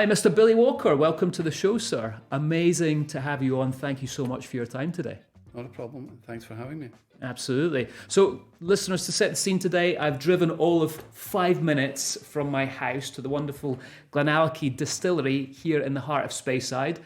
Hi, Mr. Billy Walker. Welcome to the show, sir. Amazing to have you on. Thank you so much for your time today. Not a problem. Thanks for having me. Absolutely. So, listeners, to set the scene today, I've driven all of 5 minutes from my house to the wonderful Glenallachie distillery here in the heart of Speyside.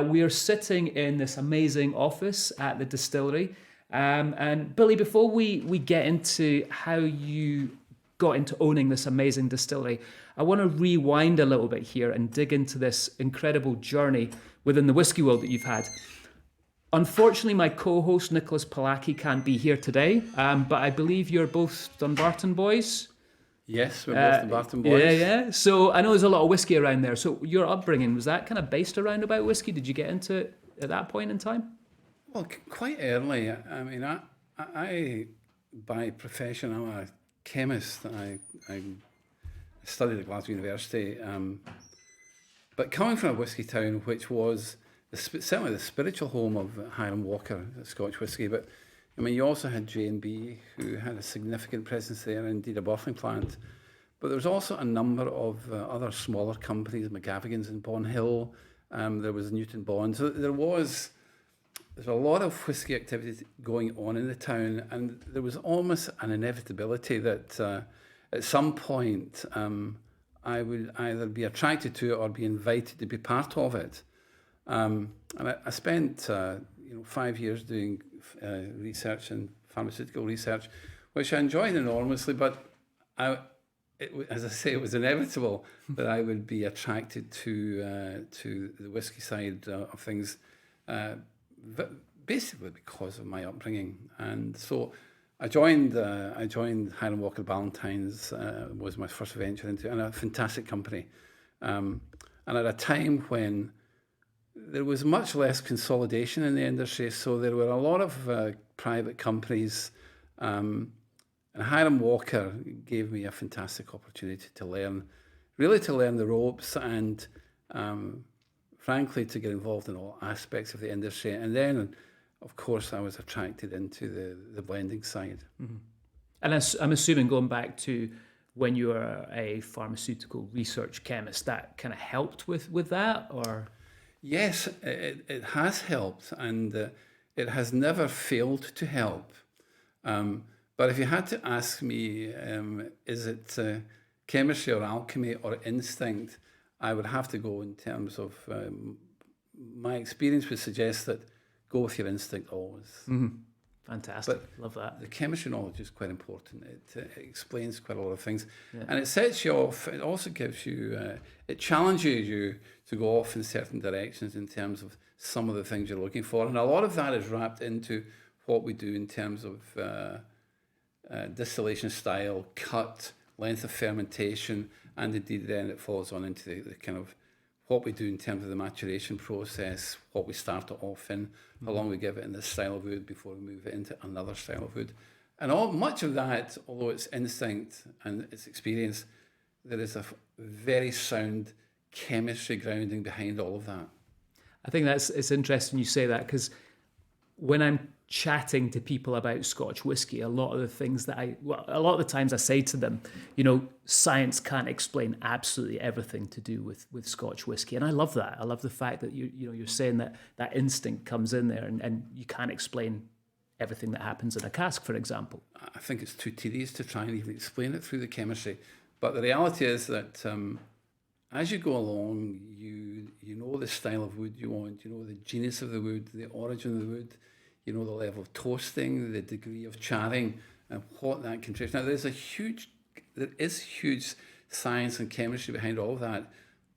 We are sitting in this amazing office at the distillery. And Billy, before we get into how you got into owning this amazing distillery, I want to rewind a little bit here and dig into this incredible journey within the whiskey world that you've had. Unfortunately, my co-host Nicholas Palaki can't be here today, but I believe you're both Dunbarton boys. Yes, we're both Dunbarton boys. Yeah. So I know there's a lot of whiskey around there. So your upbringing, was that kind of based around about whiskey? Did you get into it at that point in time? Well, quite early. I mean, I by profession, I'm a chemist. I studied at Glasgow University, but coming from a whiskey town, which was certainly the spiritual home of Highland Walker, Scotch whisky, but I mean, you also had J&B, who had a significant presence there, and indeed a bottling plant. But there was also a number of other smaller companies, McGavigan's in Bon Hill. There was Newton Bond. So there's a lot of whisky activity going on in the town, and there was almost an inevitability that at some point I would either be attracted to it or be invited to be part of it. And I spent 5 years doing research and pharmaceutical research, which I enjoyed enormously, but as I say, it was inevitable that I would be attracted to the whiskey side of things, basically because of my upbringing. And so I joined Highland Walker Ballantyne's, was my first venture into, and a fantastic company. And at a time when there was much less consolidation in the industry, so there were a lot of private companies, and Highland Walker gave me a fantastic opportunity to learn the ropes and, frankly, to get involved in all aspects of the industry. And then, of course, I was attracted into the blending side. Mm-hmm. And I'm assuming, going back to when you were a pharmaceutical research chemist, that kind of helped with that, or? Yes, it has helped, and it has never failed to help. But if you had to ask me, is it chemistry or alchemy or instinct, I would have to go in terms of my experience would suggest that go with your instinct always. Mm-hmm. Fantastic. But love that. The chemistry knowledge is quite important. It explains quite a lot of things. Yeah. And it sets you off. It also gives you, it challenges you to go off in certain directions in terms of some of the things you're looking for. And a lot of that is wrapped into what we do in terms of distillation style, cut, length of fermentation, and indeed then it falls on into the kind of what we do in terms of the maturation process, what we start it off in, how long we give it in this style of wood before we move it into another style of wood. And much of that, although it's instinct and it's experience, there is a very sound chemistry grounding behind all of that. I think it's interesting you say that, because when I'm chatting to people about Scotch whisky, a lot of the things a lot of the times I say to them, science can't explain absolutely everything to do with Scotch whisky. And I love that. I love the fact that you're saying that instinct comes in there, and you can't explain everything that happens in a cask, for example. I think it's too tedious to try and even explain it through the chemistry. But the reality is that as you go along, you know the style of wood you want, you know the genus of the wood, the origin of the wood, you know the level of toasting, the degree of charring, and what that contributes. Now, there is huge science and chemistry behind all of that,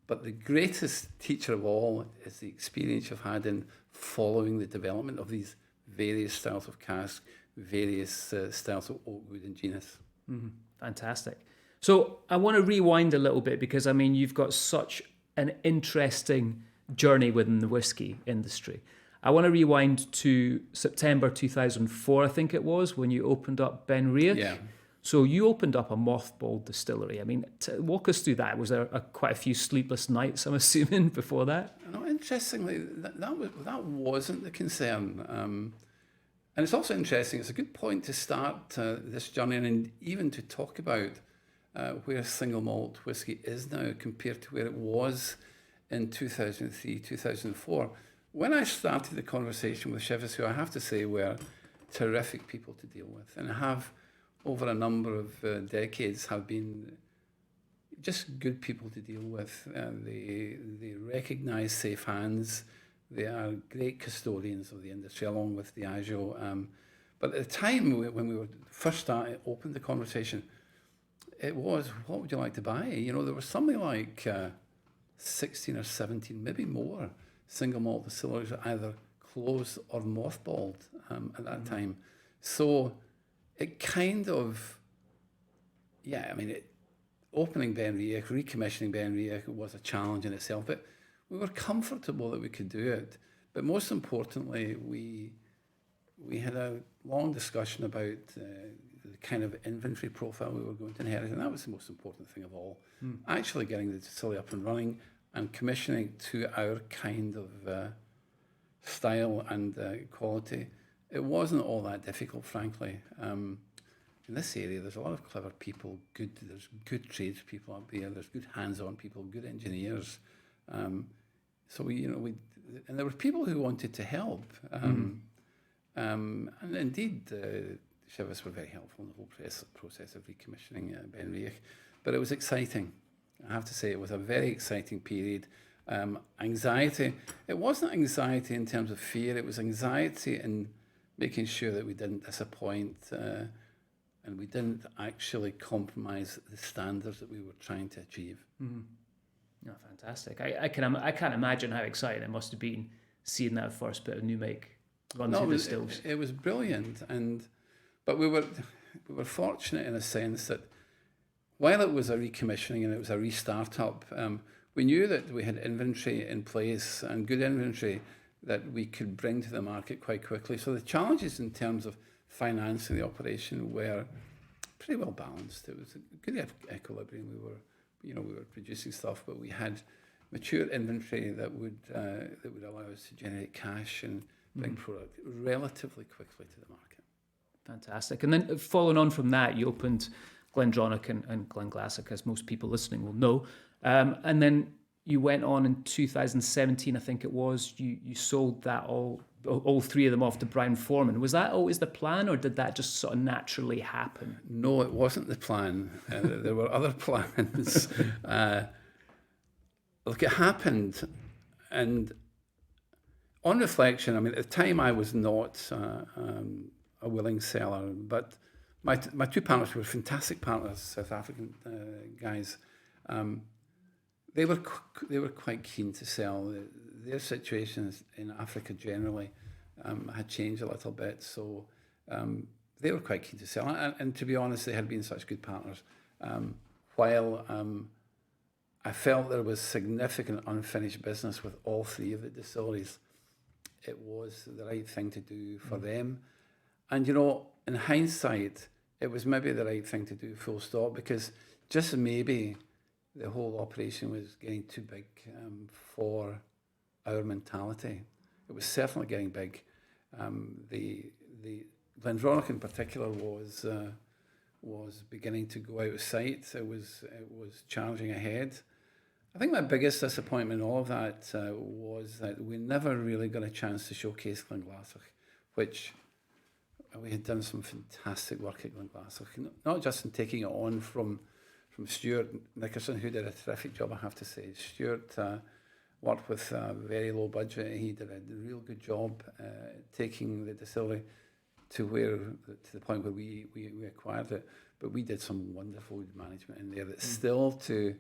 but the greatest teacher of all is the experience you've had in following the development of these various styles of cask, various styles of oak, wood, and genus. Mm-hmm. Fantastic. So I want to rewind a little bit, because I mean, you've got such an interesting journey within the whiskey industry. I want to rewind to September 2004, I think it was, when you opened up Ben Riach. Yeah. So you opened up a mothballed distillery. I mean, walk us through that. Was there quite a few sleepless nights, I'm assuming, before that? No, interestingly, that wasn't the concern. And it's also interesting, it's a good point to start this journey and even to talk about where single malt whiskey is now compared to where it was in 2003, 2004. When I started the conversation with chefs who I have to say were terrific people to deal with, and have over a number of decades have been just good people to deal with. They recognise safe hands. They are great custodians of the industry, along with Diageo. But at the time when we were first starting, opened the conversation, it was, what would you like to buy? You know, there was something like 16 or 17, maybe more, single malt distilleries either closed or mothballed at that time. So it kind of, opening Ben Riach, recommissioning Ben Riach was a challenge in itself, but we were comfortable that we could do it. But most importantly, we had a long discussion about the kind of inventory profile we were going to inherit, and that was the most important thing of all. Actually getting the distillery up and running and commissioning to our kind of style and quality. It wasn't all that difficult, frankly. In this area, there's a lot of clever people. There's good tradespeople up there. There's good hands-on people, good engineers. So and there were people who wanted to help. And indeed, the chefs were very helpful in the whole process of recommissioning Ben Riach. But it was exciting. I have to say, it was a very exciting period. Anxiety. It wasn't anxiety in terms of fear. It was anxiety in making sure that we didn't disappoint and we didn't actually compromise the standards that we were trying to achieve. Oh, fantastic. I can't imagine how exciting it must have been seeing that first bit of new make run through the stills. It was brilliant, but we were fortunate in a sense that while it was a recommissioning and it was a restart up, we knew that we had inventory in place and good inventory that we could bring to the market quite quickly. So the challenges in terms of financing the operation were pretty well balanced. It was a good equilibrium. We were producing stuff, but we had mature inventory that would allow us to generate cash and bring product relatively quickly to the market. Fantastic. And then following on from that, you opened Glenallachie and Glenallachie, as most people listening will know. And then you went on in 2017, I think it was, you sold that all three of them off to Brown-Forman. Was that always the plan, or did that just sort of naturally happen? No, it wasn't the plan. There were other plans. Look, it happened, and on reflection, I mean, at the time I was not a willing seller, but my two partners were fantastic partners, South African guys. They were quite keen to sell. Their situations in Africa generally had changed a little bit, so they were quite keen to sell. And to be honest, they had been such good partners. While I felt there was significant unfinished business with all three of the distilleries, it was the right thing to do for them. And in hindsight, it was maybe the right thing to do, full stop, because just maybe the whole operation was getting too big for our mentality. It was certainly getting big. The Glenallachie in particular was beginning to go out of sight. It was charging ahead. I think my biggest disappointment in all of that was that we never really got a chance to showcase Glenallachie, which we had done some fantastic work at Glenallachie, not just in taking it on from Stuart Nickerson, who did a terrific job, I have to say. Stuart worked with a very low budget. He did a real good job taking the distillery to the point where we acquired it. But we did some wonderful management in there that's still to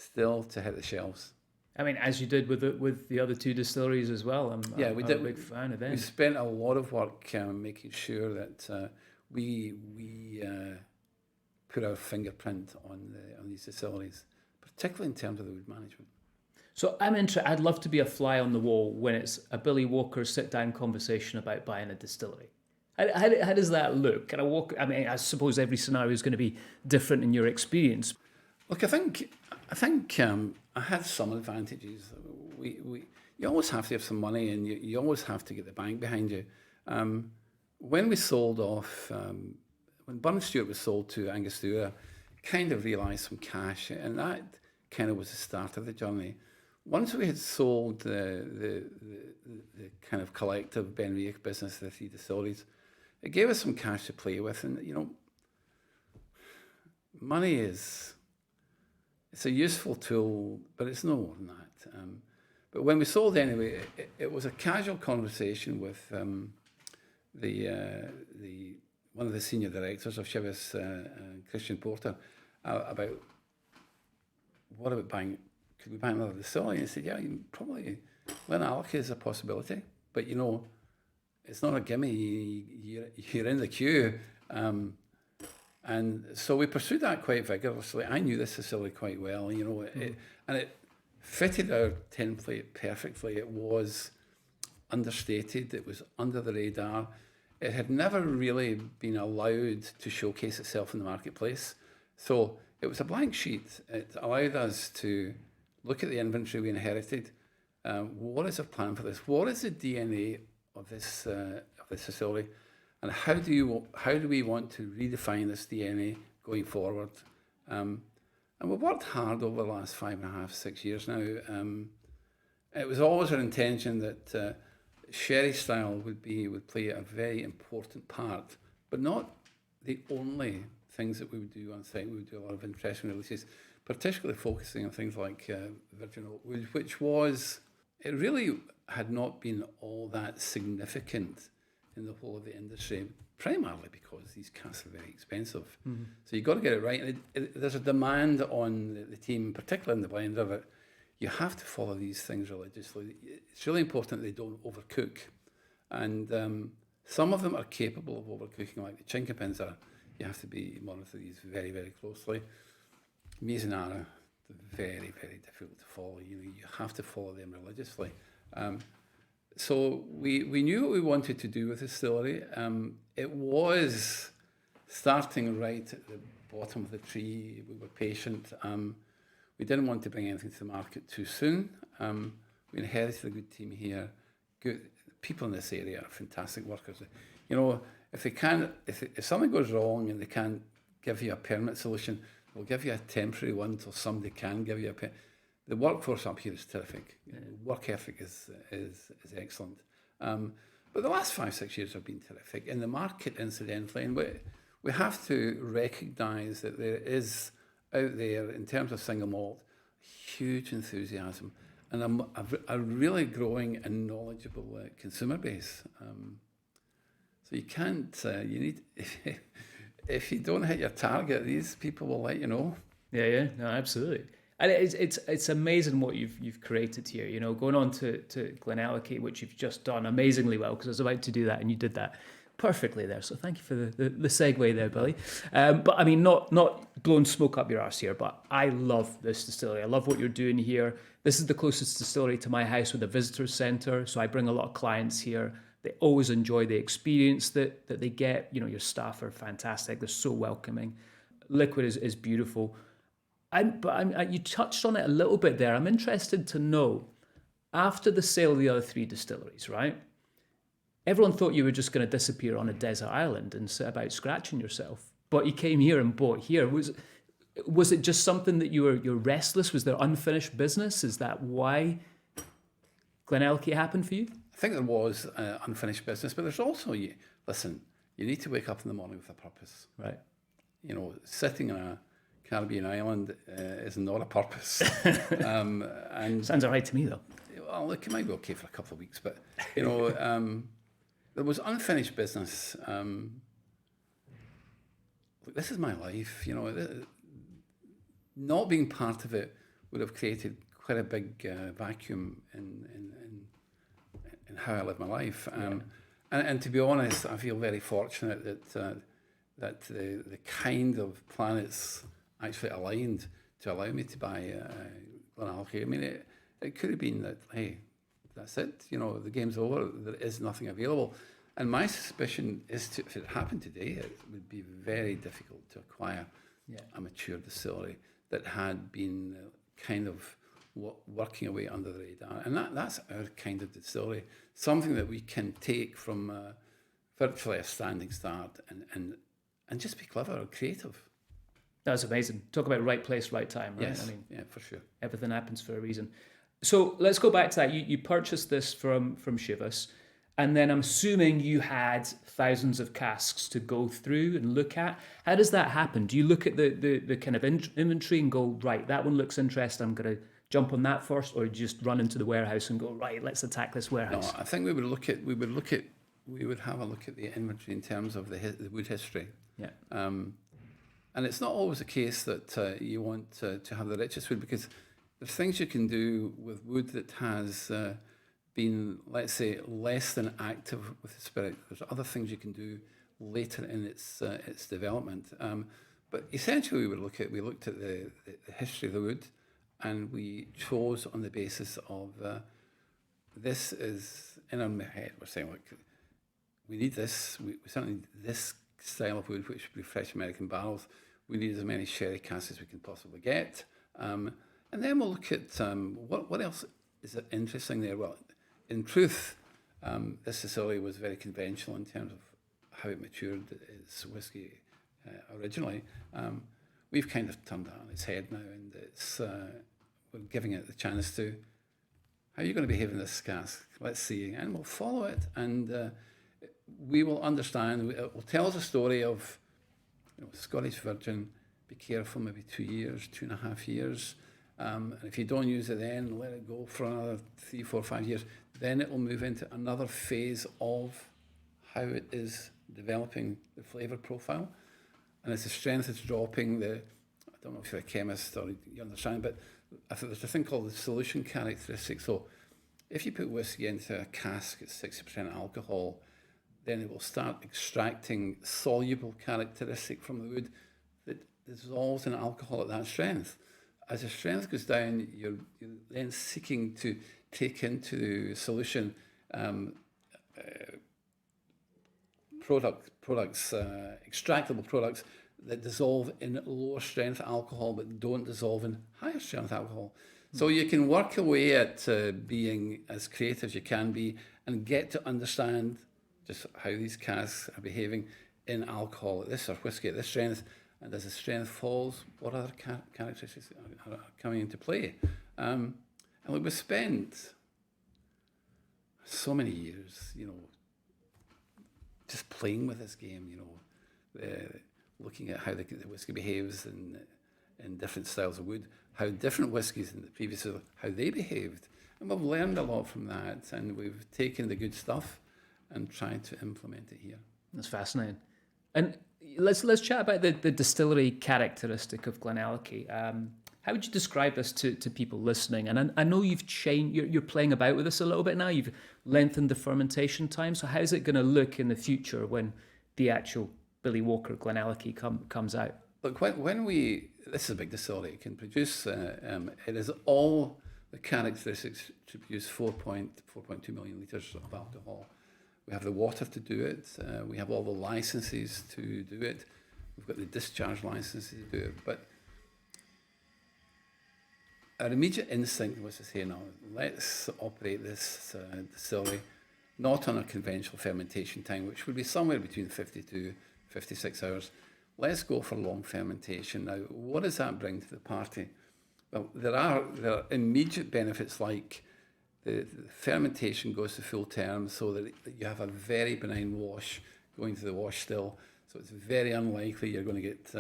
hit the shelves. I mean, as you did with the other two distilleries as well. I'm a big fan of them. We spent a lot of work making sure that we put our fingerprint on these distilleries, particularly in terms of the wood management. So I'm interested. I'd love to be a fly on the wall when it's a Billy Walker sit-down conversation about buying a distillery. How does that look? Can I walk? I mean, I suppose every scenario is going to be different in your experience. Look, I think I had some advantages. You always have to have some money, and you always have to get the bank behind you. When we sold off, when Burn Stewart was sold to Angostura, kind of realised some cash, and that kind of was the start of the journey. once we had sold the kind of collective Benriach business, the 3 distilleries, it gave us some cash to play with. And, money it's a useful tool, but it's no more than that. But when we sold anyway, it was a casual conversation with one of the senior directors of Chivas, Christian Porter, about what about buying. Could we buy another distillery? And he said, yeah, probably Glenallachie is a possibility, but it's not a gimme. You're in the queue. And so we pursued that quite vigorously. I knew this distillery quite well, and it fitted our template perfectly. It was understated. It was under the radar. It had never really been allowed to showcase itself in the marketplace. So it was a blank sheet. It allowed us to look at the inventory we inherited. What is our plan for this? What is the DNA of this facility? And how do we want to redefine this DNA going forward? And we've worked hard over the last 5.5, 6 years now. It was always our intention that sherry style would play a very important part, but not the only things that we would do on site. We would do a lot of interesting releases, particularly focusing on things like virgin oak wood, it really had not been all that significant in the whole of the industry, primarily because these casks are very expensive. Mm-hmm. So you've got to get it right. And there's a demand on the team, particularly in the blender, that you have to follow these things religiously. It's really important that they don't overcook. And some of them are capable of overcooking, like the chinkapins are. You have to monitor these very, very closely. Mizunara, very, very difficult to follow. You have to follow them religiously. So we knew what we wanted to do with the distillery. It was starting right at the bottom of the tree. We were patient. We didn't want to bring anything to the market too soon. We inherited a good team here. Good people in this area are fantastic workers. If something goes wrong and they can't give you a permanent solution, they'll give you a temporary one until somebody can give you the workforce up here is terrific. Work ethic is excellent. But the last 5-6 years have been terrific. In the market, incidentally, and we have to recognise that there is out there, in terms of single malt, huge enthusiasm and a really growing and knowledgeable consumer base. So you can't, you need, if you don't hit your target, these people will let you know. Yeah, no, absolutely. And it's amazing what you've created here. Going on to Glenallachie, which you've just done amazingly well, because I was about to do that and you did that perfectly there. So thank you for the segue there, Billy. But I mean, not blowing smoke up your arse here, but I love this distillery. I love what you're doing here. This is the closest distillery to my house with a visitor centre, so I bring a lot of clients here. They always enjoy the experience that they get. Your staff are fantastic. They're so welcoming. Liquid is beautiful. But you touched on it a little bit there. I'm interested to know, after the sale of the other 3 distilleries, right? Everyone thought you were just going to disappear on a desert island and set about scratching yourself. But you came here and bought here. Was it just something that you're restless? Was there unfinished business? Is that why Glenallachie happened for you? I think there was unfinished business, but there's also, you need to wake up in the morning with a purpose. Right. Sitting on a Caribbean island is not a purpose. And sounds all right to me, though. Well, look, it might be okay for a couple of weeks, but, there was unfinished business. Look, this is my life, not being part of it would have created quite a big vacuum in how I live my life. And to be honest, I feel very fortunate that the kind of planets actually aligned to allow me to buy Glenallachie. I mean, it could have been that, hey, that's it, the game's over, there is nothing available. And my suspicion is, if it happened today, it would be very difficult to acquire a mature distillery that had been kind of working away under the radar. And that's our kind of distillery, something that we can take from virtually a standing start and just be clever or creative. That's amazing. Talk about right place, right time, right? Yes, for sure. Everything happens for a reason. So let's go back to that. You purchased this from Chivas, and then I'm assuming you had thousands of casks to go through and look at. How does that happen? Do you look at the kind of inventory and go, right, that one looks interesting, I'm going to jump on that first, or do you just run into the warehouse and go, right, let's attack this No, warehouse? I think we would have a look at the inventory in terms of the wood history. Yeah. And it's not always the case that you want to have the richest wood, because there's things you can do with wood that has been, let's say, less than active with the spirit. There's other things you can do later in its development. But essentially, we looked at the history of the wood, and we chose on the basis of this is in our head. We're saying, look, we need this. We certainly need this style of wood, which would be fresh American barrels. We need as many sherry casks as we can possibly get. And then we'll look at what else is interesting there. Well, in truth, this distillery was very conventional in terms of how it matured its whiskey originally. We've kind of turned that on its head now, and we're giving it the chance to, how are you going to behave in this cask? Let's see. And we'll follow it, and we will understand. It will tell us a story of, Scottish Virgin, be careful, maybe 2 years, 2.5 years. And if you don't use it then, let it go for another 3, 4, 5 years. Then it will move into another phase of how it is developing the flavour profile. And as the strength is dropping, I don't know if you're a chemist or you understand, but I think there's a thing called the solution characteristic. So if you put whiskey into a cask at 60% alcohol, then it will start extracting soluble characteristic from the wood that dissolves in alcohol at that strength. As the strength goes down, you're then seeking to take into solution products, extractable products that dissolve in lower strength alcohol but don't dissolve in higher strength alcohol. So you can work away at being as creative as you can be and get to understand just how these casks are behaving in alcohol at this, or whiskey at this strength. And as the strength falls, what other characteristics are coming into play? And we spent so many years, just playing with this game, looking at how the whiskey behaves in different styles of wood, how different whiskies in the previous, how they behaved. And we've learned a lot from that, and we've taken the good stuff and tried to implement it here. That's fascinating. And let's chat about the distillery characteristic of Glenallachie. How would you describe this to people listening? And I know you've changed, you're playing about with this a little bit now. You've lengthened the fermentation time. So how's it going to look in the future when the actual Billy Walker Glenallachie comes out? Look, this is a big distillery. It can produce, it has all the characteristics to produce 4.2 million litres of alcohol. We have the water to do it. We have all the licenses to do it. We've got the discharge licenses to do it. But our immediate instinct was to say, no, let's operate this distillery not on a conventional fermentation time, which would be somewhere between 52, 56 hours. Let's go for long fermentation. Now, what does that bring to the party? Well, there are immediate benefits, like the fermentation goes to full term, so that you have a very benign wash going to the wash still. So it's very unlikely you're going to get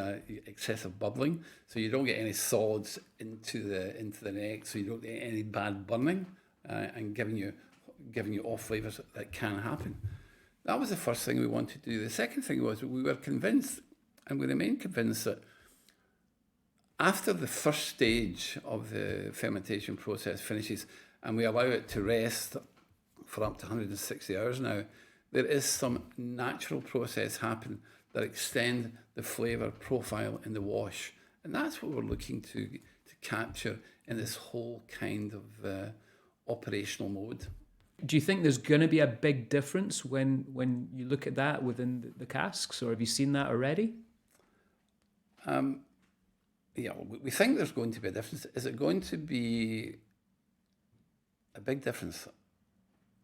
excessive bubbling. So you don't get any solids into the neck. So you don't get any bad burning and giving you off flavors that can happen. That was the first thing we wanted to do. The second thing was we were convinced, and we remain convinced, that after the first stage of the fermentation process finishes and we allow it to rest for up to 160 hours now, there is some natural process happen that extend the flavour profile in the wash. And that's what we're looking to capture in this whole kind of operational mode. Do you think there's going to be a big difference when you look at that within the casks, or have you seen that already? Yeah, we think there's going to be a difference. Is it going to be a big difference?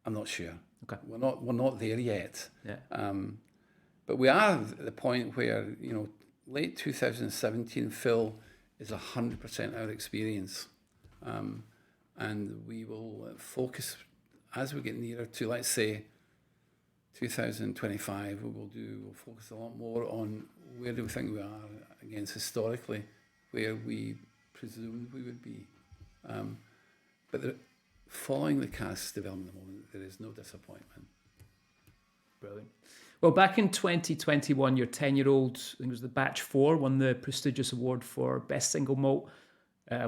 I'm not sure. Okay. We're not there yet. Yeah. But we are at the point where, late 2017, Phil is 100% our experience. and we will focus as we get nearer to, let's say, 2025. We'll focus a lot more on where do we think we are against historically, where we presumed we would be. But following the cask development at the moment, there is no disappointment. Brilliant. Well, back in 2021, your 10-year-old, I think it was the Batch 4, won the prestigious award for Best Single Malt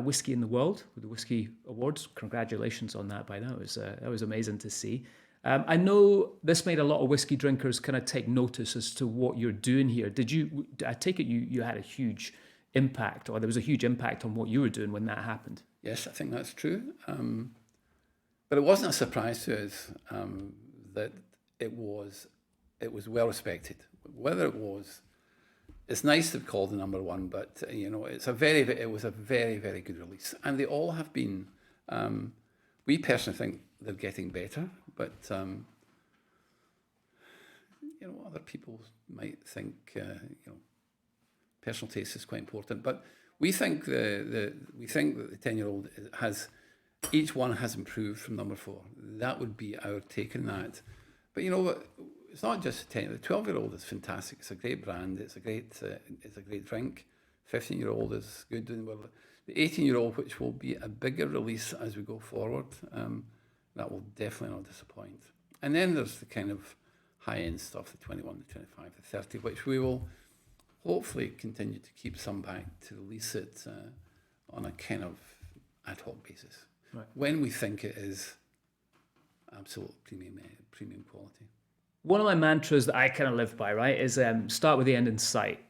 Whiskey in the World with the Whiskey Awards. Congratulations on that, by now. That was amazing to see. I know this made a lot of whiskey drinkers kind of take notice as to what you're doing here. I take it you had a huge impact, or there was a huge impact on what you were doing when that happened? Yes, I think that's true. But it wasn't a surprise to us that it was well respected. Whether it's nice to be called the number one, but it was a very, very good release, and they all have been. We personally think they're getting better, but other people might think personal taste is quite important. But we think that the 10-year-old each one has improved from number 4. That would be our take on that. But it's not just the 10. The 12-year-old is fantastic. It's a great brand. It's a great drink. 15-year-old is good doing well. The 18-year-old, which will be a bigger release as we go forward, that will definitely not disappoint. And then there's the kind of high-end stuff, the 21, the 25, the 30, which we will hopefully continue to keep some back to release it on a kind of ad hoc basis. Right. When we think it is absolute premium quality. One of my mantras that I kind of live by, right, is start with the end in sight.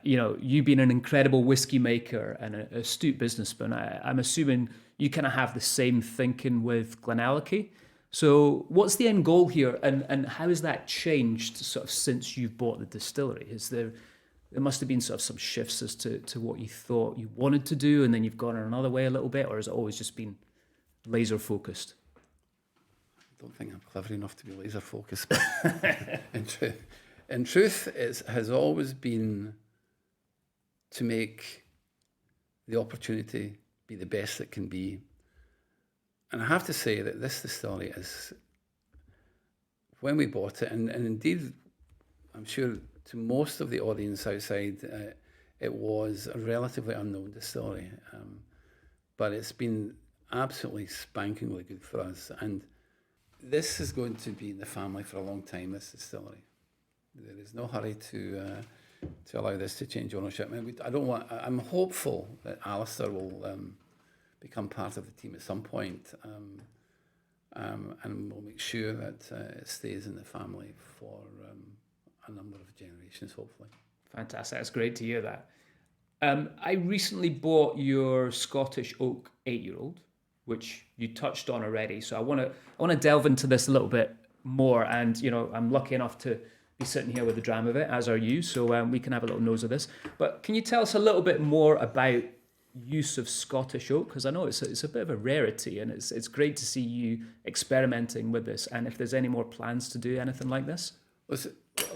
You being an incredible whiskey maker and an astute businessman, I'm assuming you kind of have the same thinking with Glenallachie. So what's the end goal here, and how has that changed sort of since you've bought the distillery? There must have been sort of some shifts as to what you thought you wanted to do, and then you've gone another way a little bit, or has it always just been laser focused? I don't think I'm clever enough to be laser focused. In truth, it has always been to make the opportunity be the best it can be. And I have to say that this distillery is, when we bought it, and indeed, I'm sure to most of the audience outside, it was a relatively unknown distillery. But it's been absolutely spankingly good for us. And this is going to be in the family for a long time, this distillery. There is no hurry to allow this to change ownership. I'm hopeful that Alistair will become part of the team at some point, and we'll make sure that it stays in the family for a number of generations, hopefully. Fantastic. That's great to hear that. I recently bought your Scottish Oak 8-year-old, which you touched on already. So I want to delve into this a little bit more. And I'm lucky enough to be sitting here with a dram of it, as are you. So we can have a little nose of this. But can you tell us a little bit more about use of Scottish oak? Because I know it's a bit of a rarity, and it's great to see you experimenting with this. And if there's any more plans to do anything like this.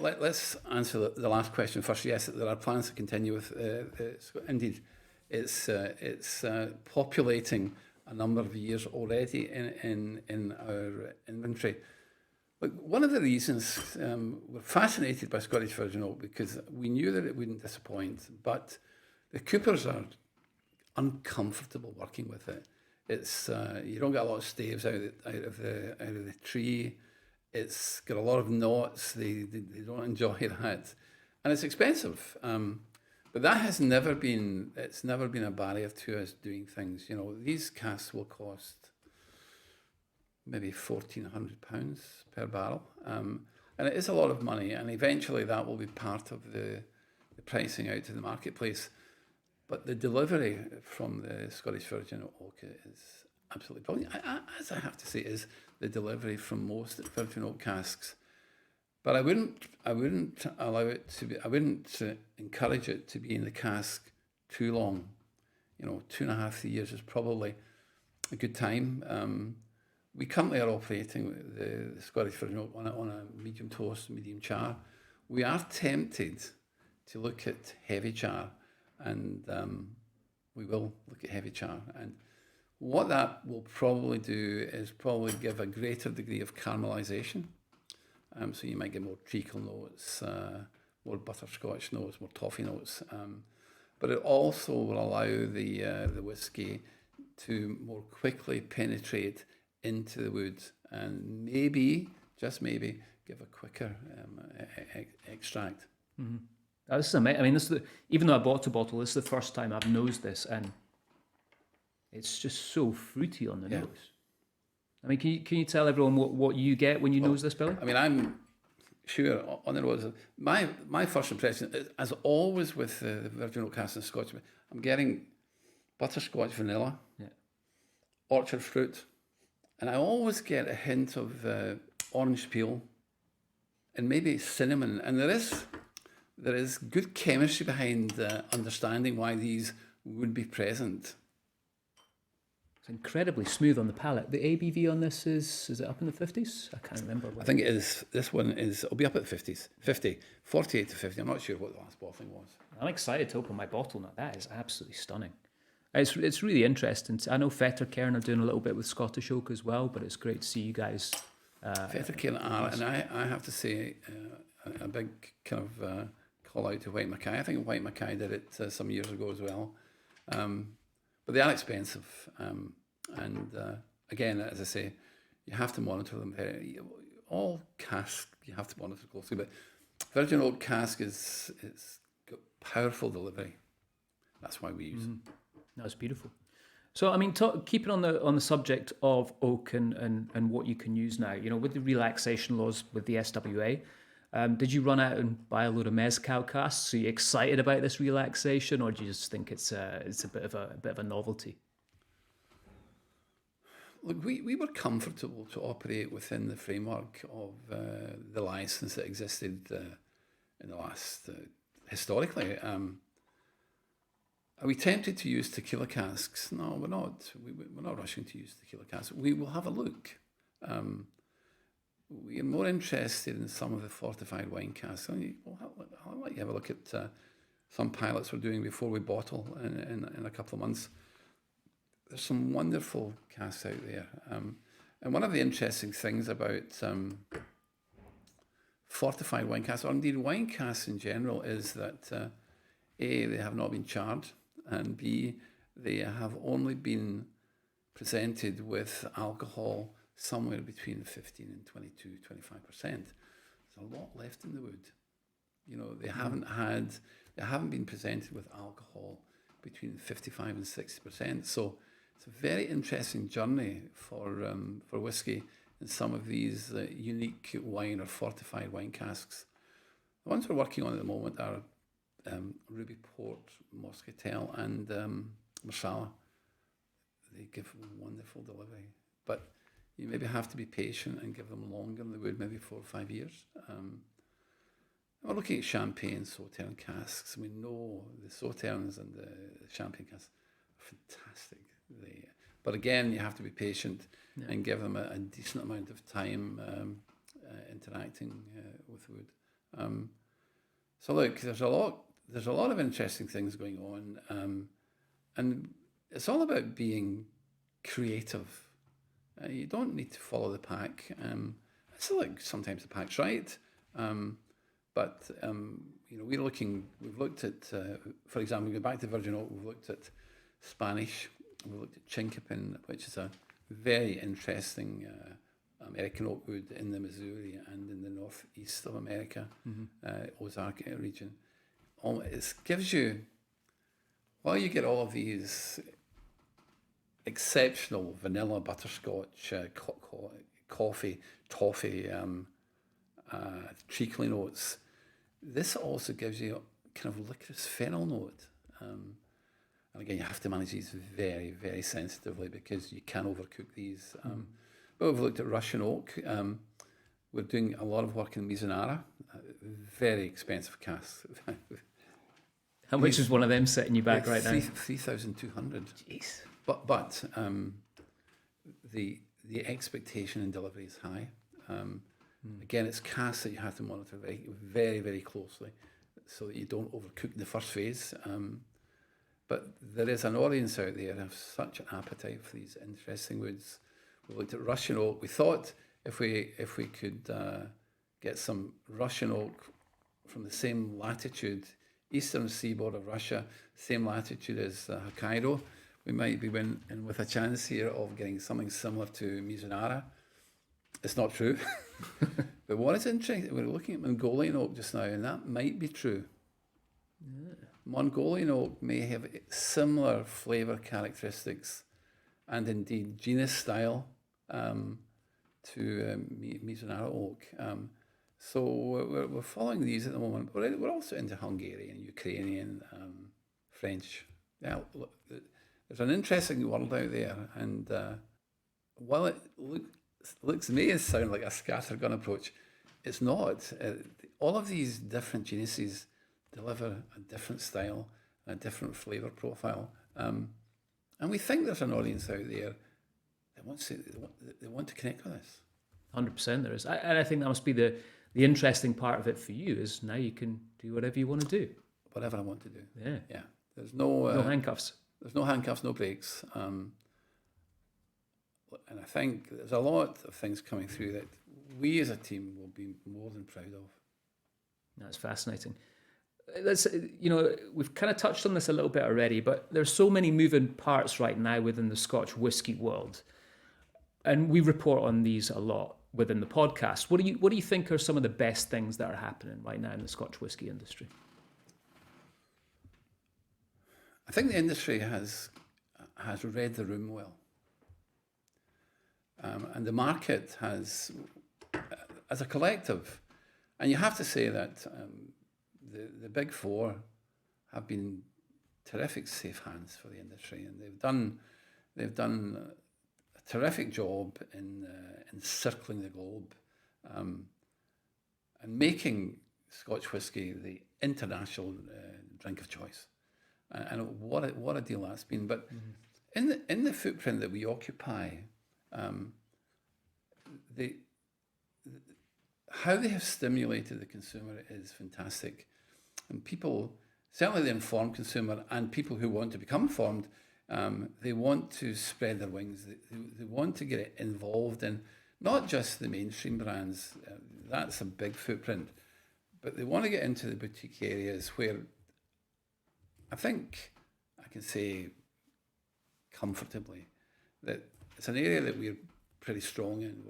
Let's answer the last question first. Yes, there are plans to continue with. Indeed, it's populating a number of years already in our inventory. Look, one of the reasons we're fascinated by Scottish Virgin Oak, because we knew that it wouldn't disappoint, but the Coopers are uncomfortable working with it. It's you don't get a lot of staves out of the tree. It's got a lot of knots. They don't enjoy that, and it's expensive. But that has never been. It's never been a barrier to us doing things. These casks will cost maybe £1,400 per barrel, and it is a lot of money. And eventually, that will be part of the pricing out to the marketplace. But the delivery from the Scottish Virgin Oak is absolutely brilliant. As I have to say, is the delivery from most Virgin Oak casks. But I wouldn't allow it to be. I wouldn't encourage it to be in the cask too long. 2.5 years is probably a good time. We currently are operating the Scottish Virgin Oak on a medium toast, medium char. We are tempted to look at heavy char, and we will look at heavy char. And What that will probably do is probably give a greater degree of caramelization. So you might get more treacle notes, more butterscotch notes, more toffee notes. But it also will allow the whiskey to more quickly penetrate into the wood and maybe, just maybe, give a quicker extract. Mm-hmm. This is amazing. I mean, even though I bought a bottle, this is the first time I've nosed this, and it's just so fruity on the nose. I mean, can you tell everyone what you get when you nose this, Billy? I mean, I'm sure on the nose. My first impression, as always with the Virgin Oak Cask and Scotch, I'm getting butterscotch vanilla, orchard fruit, and I always get a hint of orange peel and maybe cinnamon. And there is good chemistry behind understanding why these would be present. It's incredibly smooth on the palate. The ABV on this is it up in the 50s? I can't remember. I think it is. This one it'll be up at 50s, 50, 48 to 50. I'm not sure what the last bottling was. I'm excited to open my bottle now. That is absolutely stunning. It's really interesting. I know Fettercairn are doing a little bit with Scottish Oak as well, but it's great to see you guys. Fettercairn are, and I have to say, a big kind of call out to White Mackay. I think White Mackay did it some years ago as well. But they are expensive. And again, as I say, you have to monitor them. All casks you have to monitor closely, but Virgin Oak cask it's got powerful delivery. That's why we use it. That's beautiful. So, I mean, keeping on the subject of oak and what you can use now, with the relaxation laws with the SWA, did you run out and buy a load of mezcal casks? Are you excited about this relaxation, or do you just think it's a bit of a novelty? Look, we were comfortable to operate within the framework of the license that existed in the last historically. Are we tempted to use tequila casks? No, we're not. We're not rushing to use tequila casks. We will have a look. We are more interested in some of the fortified wine casks. I'll let you have a look at some pilots we're doing before we bottle in a couple of months. There's some wonderful casks out there. And one of the interesting things about fortified wine casks, or indeed wine casks in general, is that A, they have not been charred, and B, they have only been presented with alcohol somewhere between 15 and 22, 25%. There's a lot left in the wood. They haven't been presented with alcohol between 55 and 60%. So it's a very interesting journey for whiskey in some of these unique wine or fortified wine casks. The ones we're working on at the moment are Ruby Port, Moscatel, and Marsala. They give wonderful delivery, but you maybe have to be patient and give them longer in the wood, maybe 4 or 5 years. We're looking at champagne Sauterne casks. We know the Sauternes and the champagne casks are fantastic. But again, you have to be patient and give them a decent amount of time interacting with the wood. So look, there's a lot of interesting things going on, and it's all about being creative. You don't need to follow the pack. It's like sometimes the pack's right, but we've looked at, for example, going back to Virgin Oak, we've looked at Spanish, we've looked at Chinkapin, which is a very interesting American oak wood in the Missouri and in the northeast of America, Ozark region. It gives you, while you get all of these exceptional vanilla, butterscotch, coffee, toffee, treacly notes, this also gives you a kind of licorice fennel note. And again, you have to manage these very, very sensitively because you can overcook these. But we've looked at Russian oak. We're doing a lot of work in Mizunara, very expensive cask. How much is one of them setting you back right now? 3,200. Jeez. But the expectation in delivery is high. Again, it's casks that you have to monitor very, very, very closely so that you don't overcook the first phase. But there is an audience out there who have such an appetite for these interesting woods. We looked at Russian oak. We thought if we could get some Russian oak from the same latitude, eastern seaboard of Russia, same latitude as Hokkaido, we might be in with a chance here of getting something similar to Mizunara. It's not true. But what is interesting, we're looking at Mongolian oak just now, and that might be true. Yeah. Mongolian oak may have similar flavour characteristics and indeed genus style to Mizunara oak. So we're following these at the moment. We're also into Hungarian, Ukrainian, French. Yeah, look, there's an interesting world out there, and while it looks may sound like a scattergun approach, it's not. All of these different genuses deliver a different style, a different flavour profile, and we think there's an audience out there that want to connect with us. 100% there is, and I think that must be the interesting part of it for you is now you can do whatever you want to do. Whatever I want to do. Yeah. There's no handcuffs. There's no handcuffs, no brakes. And I think there's a lot of things coming through that we as a team will be more than proud of. That's fascinating. We've kind of touched on this a little bit already, but there's so many moving parts right now within the Scotch whisky world. And we report on these a lot within the podcast. What do you think are some of the best things that are happening right now in the Scotch whisky industry? I think the industry has read the room well. And the market has, as a collective, and you have to say that the big four have been terrific safe hands for the industry, and they've done a terrific job in circling the globe and making Scotch whisky the international drink of choice. And what a deal that's been. But in the footprint that we occupy, how they have stimulated the consumer is fantastic. And people, certainly the informed consumer and people who want to become informed, they want to spread their wings. They want to get involved in not just the mainstream brands, that's a big footprint, but they want to get into the boutique areas where I think I can say comfortably that it's an area that we're pretty strong in.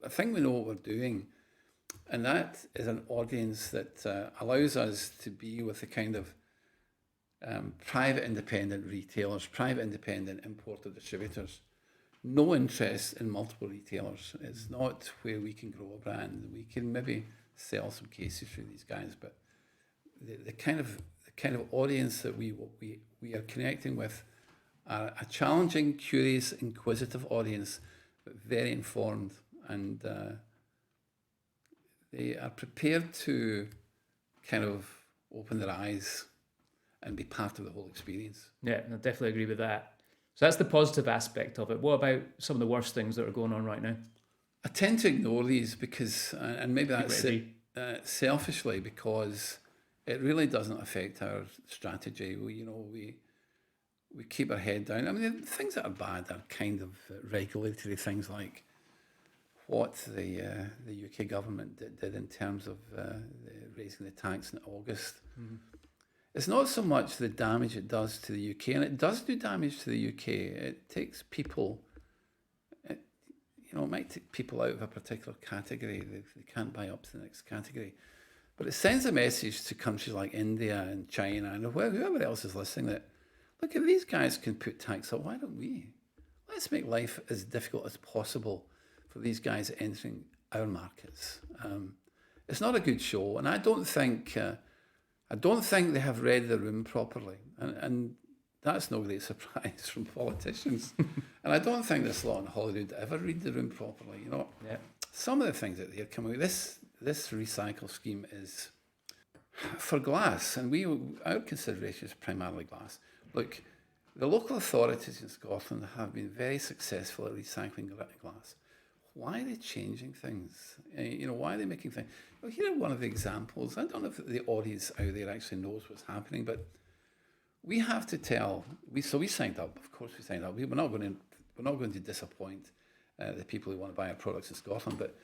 I think we know what we're doing. And that is an audience that allows us to be with the kind of private independent retailers, private independent importer distributors. No interest in multiple retailers. It's not where we can grow a brand. We can maybe sell some cases through these guys, but the kind of audience that we are connecting with are a challenging, curious, inquisitive audience, but very informed, and they are prepared to kind of open their eyes and be part of the whole experience. Yeah, I definitely agree with that. So that's the positive aspect of it. What about some of the worst things that are going on right now? I tend to ignore these because, and maybe that's selfishly, because it really doesn't affect our strategy. We keep our head down. I mean, the things that are bad are kind of regulatory things like what the UK government did in terms of raising the tax in August. Mm-hmm. It's not so much the damage it does to the UK, and it does do damage to the UK. It takes people, it might take people out of a particular category. They can't buy up to the next category. But it sends a message to countries like India and China and whoever else is listening that, look, if these guys can put tax up, why don't we? Let's make life as difficult as possible for these guys entering our markets. It's not a good show, and I don't think they have read the room properly, and that's no great surprise from politicians. And I don't think this lot in Hollywood ever read the room properly. Yeah. Some of the things that they're coming with, this recycle scheme is for glass, and our consideration is primarily glass. Look, the local authorities in Scotland have been very successful at recycling glass. Why are they changing things? Why are they making things? Here are one of the examples. I don't know if the audience out there actually knows what's happening, but we have to tell. So we signed up. Of course, we signed up. We're not going to disappoint the people who want to buy our products in Scotland. But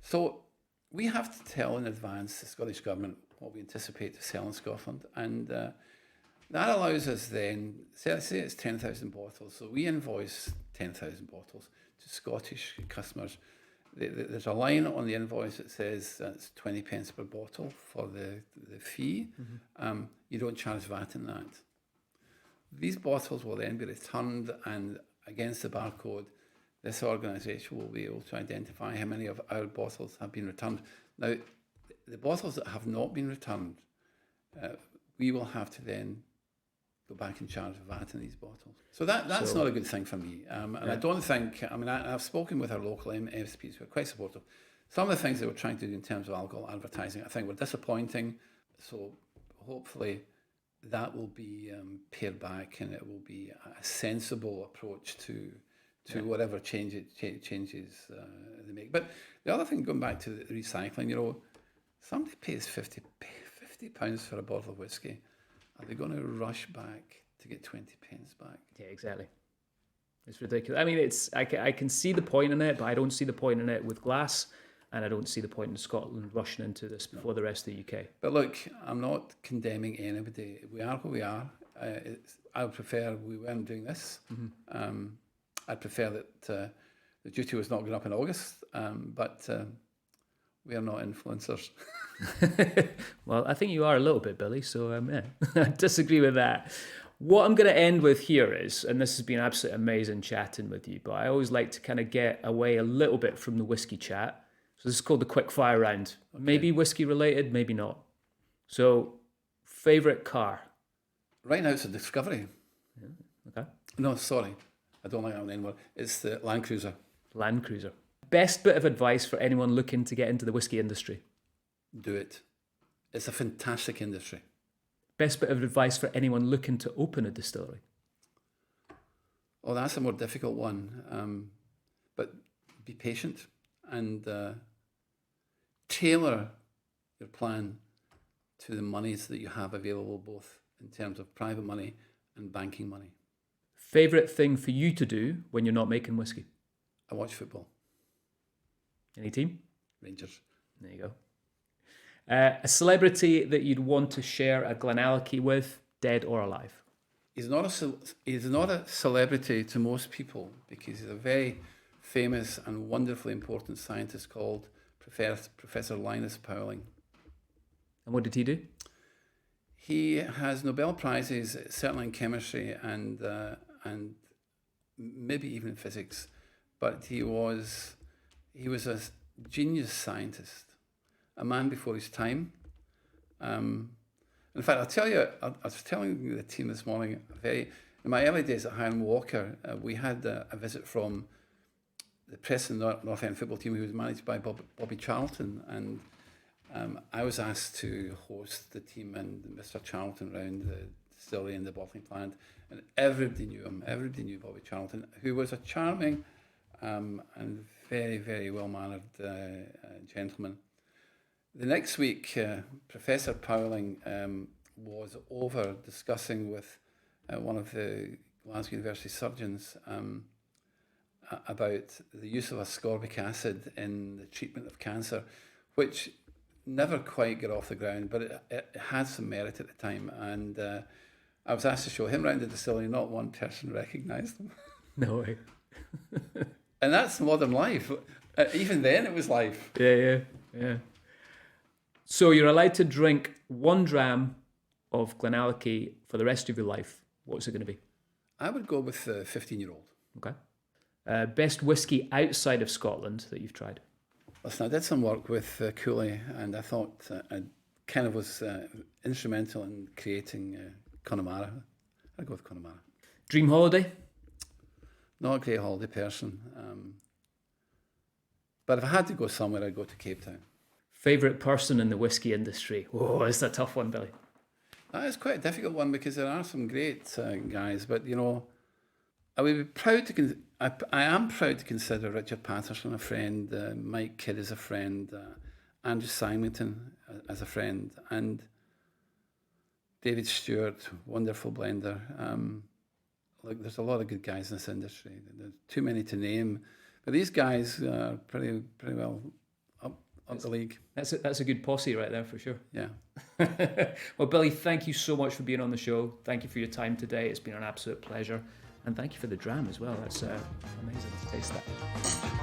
so we have to tell in advance the Scottish Government what we anticipate to sell in Scotland, and that allows us then, say it's 10,000 bottles, so we invoice 10,000 bottles to Scottish customers. There's a line on the invoice that says that's 20 pence per bottle for the fee. Mm-hmm. You don't charge VAT in that. These bottles will then be returned, and against the barcode, this organisation will be able to identify how many of our bottles have been returned. Now, the bottles that have not been returned, we will have to then go back and charge VAT in these bottles. So that's not a good thing for me. And I don't think, I've spoken with our local MSPs who are quite supportive. Some of the things they were trying to do in terms of alcohol advertising, I think were disappointing. So hopefully that will be pared back, and it will be a sensible approach to whatever changes they make. But the other thing, going back to the recycling, somebody pays £50 for a bottle of whiskey. Are they going to rush back to get 20 pence back? Yeah, exactly. It's ridiculous. I mean, I can see the point in it, but I don't see the point in it with glass, and I don't see the point in Scotland rushing into this before the rest of the UK. But look, I'm not condemning anybody. We are where we are. I would prefer we weren't doing this. Mm-hmm. I'd prefer that the duty was not going up in August, but we are not influencers. Well, I think you are a little bit, Billy, so I disagree with that. What I'm going to end with here is, and this has been absolutely amazing chatting with you, but I always like to kind of get away a little bit from the whiskey chat. So this is called the quick fire round. Okay. Maybe whiskey related, maybe not. So, favourite car? Right now it's a Discovery. Yeah, okay. No, sorry. I don't like that one anymore. It's the Land Cruiser. Land Cruiser. Best bit of advice for anyone looking to get into the whiskey industry? Do it. It's a fantastic industry. Best bit of advice for anyone looking to open a distillery? Oh, that's a more difficult one. But be patient and tailor your plan to the monies that you have available, both in terms of private money and banking money. Favourite thing for you to do when you're not making whiskey? I watch football. Any team? Rangers. There you go. A celebrity that you'd want to share a Glenallachie with, dead or alive? He's not a celebrity to most people because he's a very famous and wonderfully important scientist called Professor Linus Pauling. And what did he do? He has Nobel Prizes, certainly in chemistry and maybe even in physics, but he was a genius scientist, a man before his time. In fact, I'll tell you, I was telling the team this morning, in my early days at Highland Walker, we had a visit from the Preston North End football team, who was managed by Bobby Charlton, and I was asked to host the team and Mr. Charlton around the distillery and the bottling plant, and everybody knew him. Everybody knew Bobby Charlton, who was a charming and very, very well-mannered gentleman. The next week, Professor Pauling was over discussing with one of the Glasgow University surgeons about the use of ascorbic acid in the treatment of cancer, which never quite got off the ground, but it had some merit at the time. And I was asked to show him around the distillery. Not one person recognised him. No way. And that's modern life. Even then, it was life. Yeah. So you're allowed to drink 1 dram of Glenallachie for the rest of your life. What's it going to be? I would go with the 15-year-old. Okay. Best whiskey outside of Scotland that you've tried? Listen, I did some work with Cooley, and I thought I kind of was instrumental in creating Connemara. I'd go with Connemara. Dream holiday? Not a great holiday person. But if I had to go somewhere, I'd go to Cape Town. Favourite person in the whiskey industry? Oh, it's a tough one, Billy. That is quite a difficult one because there are some great guys, but I would be proud to. I am proud to consider Richard Patterson a friend, Mike Kidd as a friend, Andrew Symington as a friend, and David Stewart, wonderful blender. Look, there's a lot of good guys in this industry. There's too many to name, but these guys are pretty well up the league. That's a good posse right there for sure. Yeah. Well, Billy, thank you so much for being on the show. Thank you for your time today. It's been an absolute pleasure, and thank you for the dram as well. That's amazing to taste that.